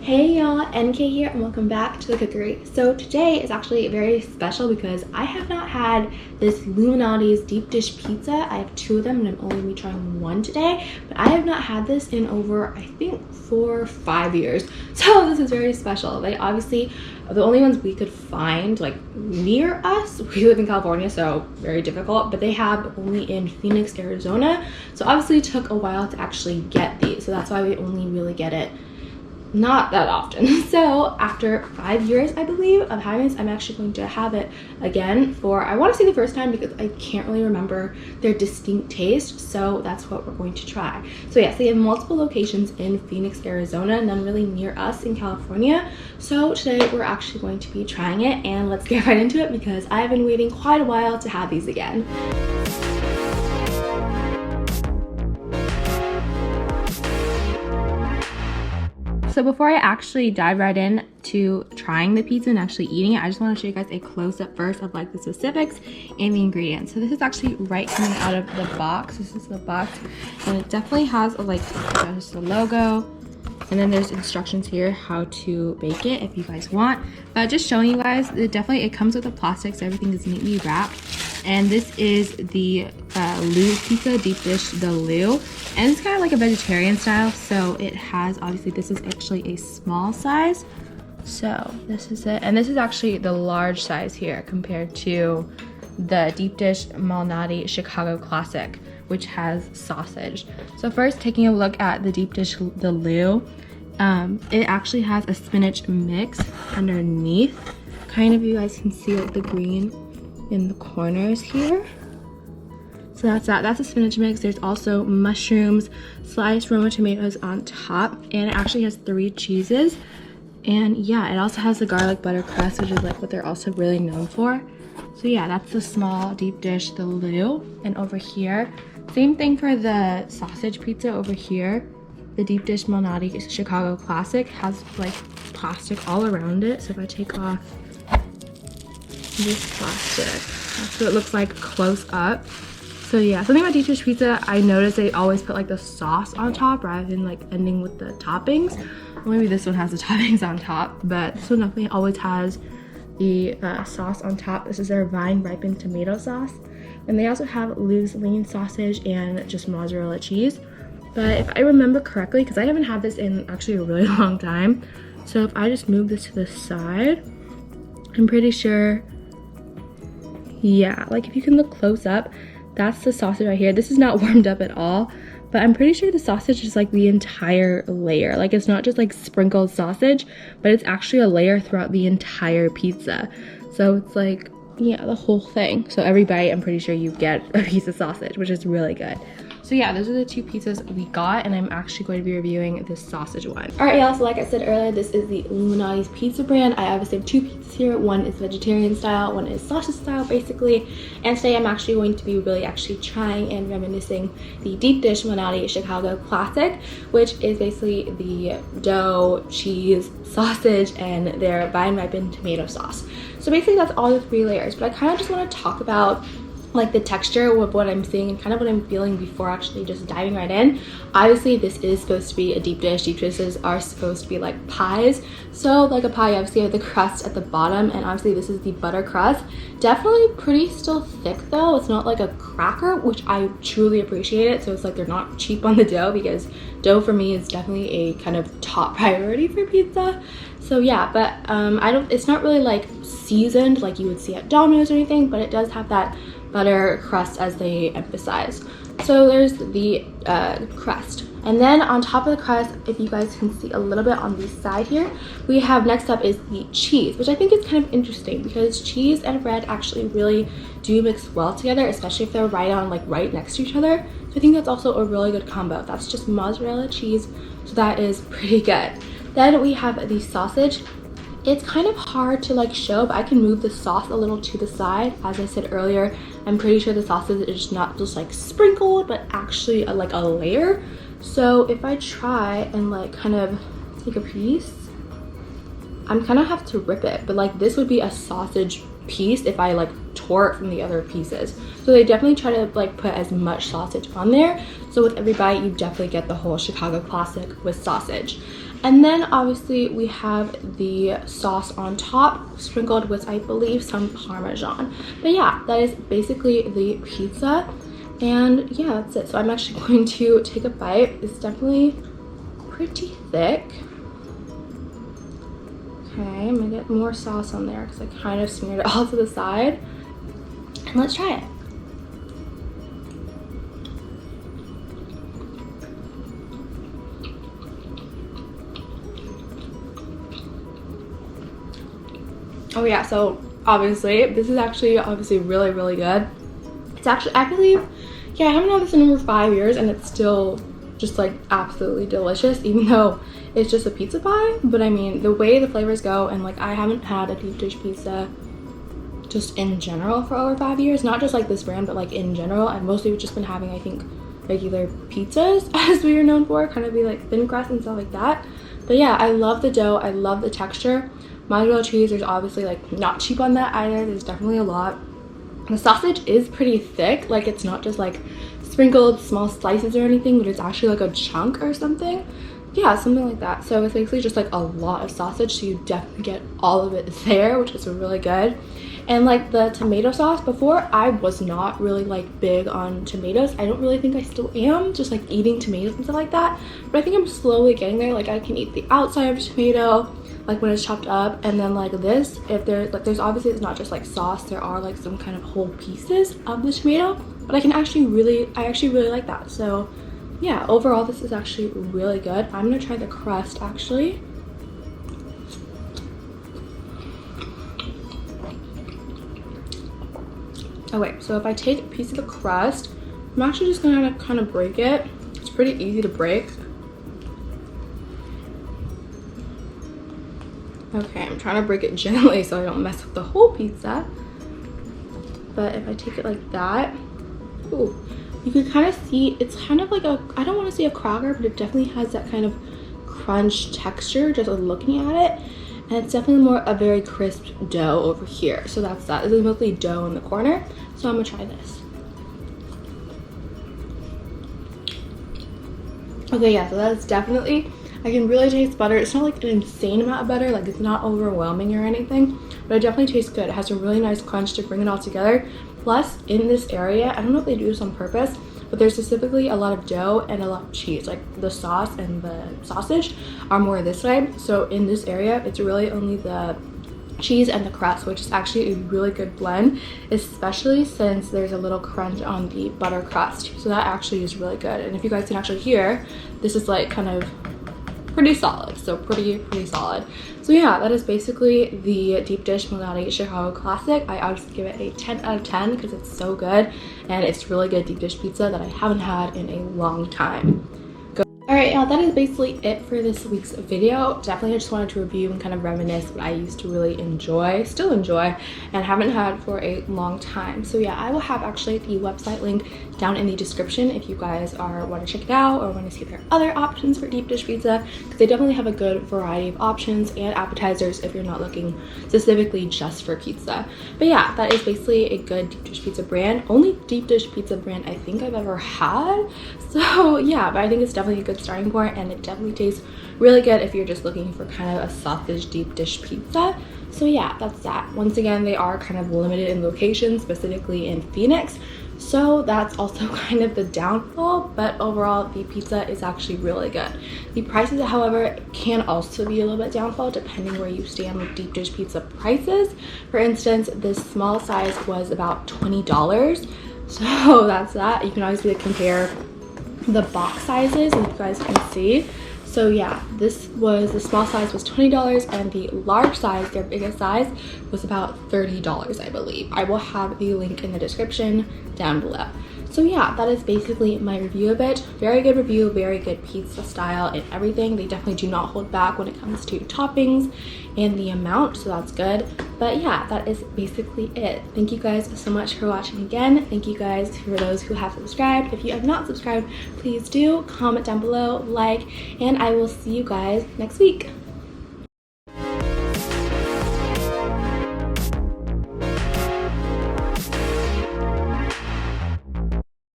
Hey y'all, NK here and welcome back to the Cookery. So today is actually very special because I have not had this Illuminati's deep dish pizza. I have two of them and I'm only going to be trying one today, but I have not had this in over, I think, 4 or 5 years. So this is very special. They obviously are the only ones we could find like near us. We live in California, so very difficult, but they have only in Phoenix, Arizona. So obviously it took a while to actually get these. So that's why we only really get it not that often. So after 5 years, I believe, of having this, I'm actually going to have it again for, I want to say the first time because I can't really remember their distinct taste. So that's what we're going to try. So yes, they have multiple locations in Phoenix, Arizona, none really near us in California. So today we're actually going to be trying it, and let's get right into it because I've been waiting quite a while to have these again. So before I actually dive right in to trying the pizza and actually eating it, I just want to show you guys a close-up first of like the specifics and the ingredients. So this is actually right coming out of the box. This is the box, and it definitely has like just the logo, and then there's instructions here how to bake it if you guys want. But just showing you guys, it comes with a plastic, so everything is neatly wrapped. And this is the Lou pizza, deep dish, the Lou. And it's kind of like a vegetarian style, so it has, obviously this is actually a small size. So this is it, and this is actually the large size here compared to the deep dish Malnati Chicago Classic, which has sausage. So first, taking a look at the deep dish, the Lou, it actually has a spinach mix underneath. Kind of, you guys can see like the green in the corners here. So that's a spinach mix. There's also mushrooms, sliced Roma tomatoes on top, and it actually has 3 cheeses. And yeah, it also has the garlic butter crust, which is like what they're also really known for. So yeah, that's the small deep dish, the Lou. And over here, same thing for the sausage pizza over here. The deep dish Malnati Chicago Classic has like plastic all around it. So if I take off this plastic, that's what it looks like close up. So yeah, something about deep dish pizza, I noticed they always put like the sauce on top rather than like ending with the toppings. Well, maybe this one has the toppings on top, but this one definitely always has the sauce on top. This is their vine ripened tomato sauce. And they also have loose lean sausage and just mozzarella cheese. But if I remember correctly, because I haven't had this in actually a really long time, so if I just move this to the side, I'm pretty sure, yeah, like if you can look close up, that's the sausage right here. This is not warmed up at all, but I'm pretty sure the sausage is like the entire layer. Like it's not just like sprinkled sausage, but it's actually a layer throughout the entire pizza. So it's like, yeah, the whole thing. So every bite, I'm pretty sure you get a piece of sausage, which is really good. So yeah, those are the 2 pizzas we got, and I'm actually going to be reviewing this sausage one. All right, y'all, so like I said earlier, this is the Illuminati's pizza brand. I obviously have 2 pizzas here. One is vegetarian style, one is sausage style, basically. And today I'm actually going to be really actually trying and reminiscing the deep dish Malnati Chicago Classic, which is basically the dough, cheese, sausage, and their vine ripened tomato sauce. So basically that's all the 3 layers, but I kind of just want to talk about like the texture of what I'm seeing and kind of what I'm feeling before actually just diving right in. Obviously this is supposed to be a deep dish. Deep dishes are supposed to be like pies. So like a pie, obviously you have the crust at the bottom, and obviously this is the butter crust. Definitely pretty still thick though. It's not like a cracker, which I truly appreciate it. So it's like they're not cheap on the dough, because dough for me is definitely a kind of top priority for pizza. So yeah, but it's not really like seasoned like you would see at Domino's or anything, but it does have that butter crust as they emphasize. So there's the crust, and then on top of the crust, if you guys can see a little bit on the side here, we have next up is the cheese, which I think is kind of interesting because cheese and bread actually really do mix well together, especially if they're right next to each other. So I think that's also a really good combo. That's just mozzarella cheese, so that is pretty good. Then we have the sausage. It's kind of hard to like show, but I can move the sauce a little to the side. As I said earlier, I'm pretty sure the sausage is not just like sprinkled, but actually like a layer. So if I try and like kind of take a piece, I'm kind of have to rip it, but like this would be a sausage piece if I like tore it from the other pieces. So they definitely try to like put as much sausage on there. So with every bite, you definitely get the whole Chicago Classic with sausage. And then obviously we have the sauce on top, sprinkled with, I believe, some Parmesan. But yeah, that is basically the pizza. And yeah, that's it. So I'm actually going to take a bite. It's definitely pretty thick. Okay, I'm gonna get more sauce on there because I kind of smeared it all to the side. And let's try it. Oh yeah, so obviously this is actually really, really good. It's actually, I believe, yeah, I haven't had this in over 5 years and it's still just like absolutely delicious, even though it's just a pizza pie. But I mean, the way the flavors go, and like I haven't had a deep dish pizza just in general for over 5 years, not just like this brand, but like in general. I've mostly just been having, I think, regular pizzas as we are known for, kind of be like thin crust and stuff like that. But yeah, I love the dough, I love the texture. Mozzarella cheese, there's obviously like not cheap on that either. There's definitely a lot. The sausage is pretty thick, like it's not just like sprinkled small slices or anything, but it's actually like a chunk or something. Yeah, something like that. So it's basically just like a lot of sausage, so you definitely get all of it there, which is really good. And like the tomato sauce, before I was not really like big on tomatoes. I don't really think I still am, just like eating tomatoes and stuff like that. But I think I'm slowly getting there. Like I can eat the outside of a tomato, like when it's chopped up, and then like this, if there's like, there's obviously, it's not just like sauce, there are like some kind of whole pieces of the tomato, but I actually really like that. So yeah, overall this is actually really good. I'm gonna try the crust actually. Okay, so if I take a piece of the crust, I'm actually just gonna kind of break it. It's pretty easy to break. Okay, I'm trying to break it gently so I don't mess up the whole pizza. But if I take it like that, ooh, you can kind of see it's kind of like a, I don't want to say a cracker, but it definitely has that kind of crunch texture just looking at it. And it's definitely more a very crisp dough over here. So that's that. This is mostly dough in the corner. So I'm gonna try this. Okay, yeah, so that's definitely, I can really taste butter. It's not like an insane amount of butter, like it's not overwhelming or anything, but it definitely tastes good. It has a really nice crunch to bring it all together. Plus, in this area, I don't know if they do this on purpose, but there's specifically a lot of dough and a lot of cheese. Like the sauce and the sausage are more this way. So in this area, it's really only the cheese and the crust, which is actually a really good blend, especially since there's a little crunch on the butter crust. So that actually is really good. And if you guys can actually hear, this is like kind of pretty solid, so pretty solid. So yeah, that is basically the deep dish Malnati Chicago Classic. I obviously give it a 10 out of 10 because it's so good, and it's really good deep dish pizza that I haven't had in a long time. Alright, y'all, that is basically it for this week's video. Definitely I just wanted to review and kind of reminisce what I used to really enjoy, still enjoy, and haven't had for a long time. So yeah, I will have actually the website link down in the description if you guys want to check it out or want to see if there are other options for deep dish pizza, because they definitely have a good variety of options and appetizers if you're not looking specifically just for pizza. But yeah, that is basically a good deep dish pizza brand. Only deep dish pizza brand I think I've ever had. So yeah, but I think it's definitely a good starting point, and it definitely tastes really good if you're just looking for kind of a sausage deep dish pizza. So yeah, that's that. Once again, they are kind of limited in location, specifically in Phoenix, so that's also kind of the downfall, but overall the pizza is actually really good. The prices, however, can also be a little bit downfall depending where you stand with deep dish pizza prices. For instance, this small size was about $20, so that's that. You can obviously compare the box sizes, and you guys can see. So yeah, the small size was $20, and the large size, their biggest size, was about $30, I believe. I will have the link in the description down below. So yeah, that is basically my review of it. Very good review, very good pizza style and everything. They definitely do not hold back when it comes to toppings and the amount, so that's good. But yeah, that is basically it. Thank you guys so much for watching again. Thank you guys for those who have subscribed. If you have not subscribed, please do comment down below, like, and I will see you guys next week.